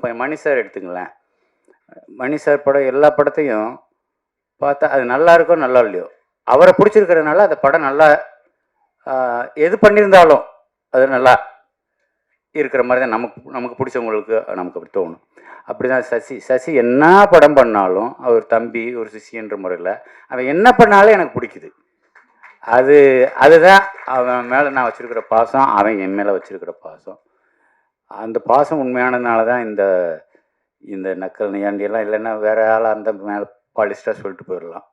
இப்போ மணி சார் எடுத்துங்களேன். மணி சார் படம் எல்லா படத்தையும் பார்த்தா அது நல்லா இருக்கோ நல்லா இல்லையோ, அவரை பிடிச்சிருக்கிறதுனால அந்த படம் நல்லா எது பண்ணியிருந்தாலும் அது நல்லா இருக்கிற மாதிரி தான் நமக்கு நமக்கு பிடிச்சவங்களுக்கு நமக்கு அப்படி தோணும். அப்படி தான் சசி என்ன படம் பண்ணாலும் அவர் தம்பி ஒரு சிஷியன்ற முறையில் அவன் என்ன பண்ணாலும் எனக்கு பிடிக்குது. அதுதான் அவன் மேலே நான் வச்சுருக்கிற பாசம், அவன் என் மேலே வச்சுருக்கிற பாசம். அந்த பாசம் உண்மையானதுனால தான் இந்த இந்த நக்கல் நியாண்டியெல்லாம் இல்லைன்னா வேறு ஆளாக அந்த மேலே பாலிஸ்டாக சொல்லிட்டு போயிடலாம்.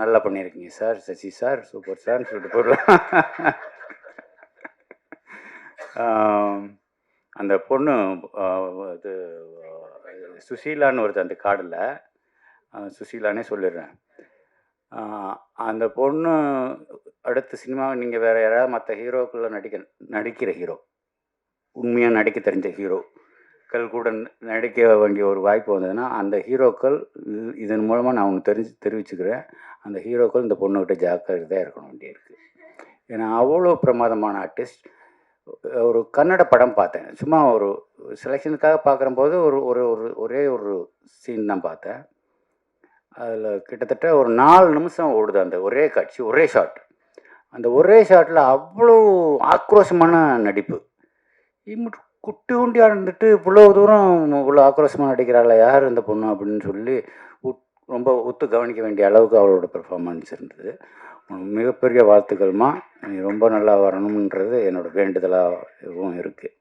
நல்லா பண்ணியிருக்கீங்க சார், சசி சார், சூப்பர் சார்னு சொல்லிட்டு போயிடலாம். அந்த பொண்ணு இது சுசீலான்னு வருது அந்த கார்டில், சுசீலானே சொல்லிடுறேன். அந்த பொண்ணு அடுத்த சினிமாவை நீங்கள் வேறு யாராவது மற்ற ஹீரோக்குள்ளே நடிக்கிற ஹீரோ, உண்மையாக நடிக்க தெரிஞ்ச ஹீரோக்கள் கூட நடிக்க வேண்டிய ஒரு வாய்ப்பு வந்ததுன்னா அந்த ஹீரோக்கள் இதன் மூலமாக நான் ஒன்று தெரிவிச்சுக்கிறேன். அந்த ஹீரோக்கள் இந்த பொண்ணுக்கிட்ட ஜாக்கிரதையாக இருக்கணும் வேண்டியிருக்கு. ஏன்னா அவ்வளோ பிரமாதமான ஆர்டிஸ்ட். ஒரு கன்னட படம் பார்த்தேன், சும்மா ஒரு செலெக்ஷனுக்காக பார்க்குறம்போது ஒரே ஒரு சீன் தான் பார்த்தேன். அதில் கிட்டத்தட்ட ஒரு 4 நிமிஷம் ஓடுது அந்த ஒரே காட்சி, ஒரே ஷாட். அந்த ஒரே ஷாட்டில் அவ்வளோ ஆக்ரோஷமான நடிப்பு. குட்டி உண்டியாக இருந்துட்டு இவ்வளோ தூரம் இவ்வளோ ஆக்ரோஷமாக நடிக்கிறாள் யார் இந்த பொண்ணு அப்படின்னு சொல்லி ரொம்ப ஒத்து கவனிக்க வேண்டிய அளவுக்கு அவளோட பெர்ஃபார்மன்ஸ் இருந்தது. மிகப்பெரிய வாழ்த்துக்கள்மா, நீ ரொம்ப நல்லா வரணுன்றது என்னோடய வேண்டுதலாகவும் இருக்குது.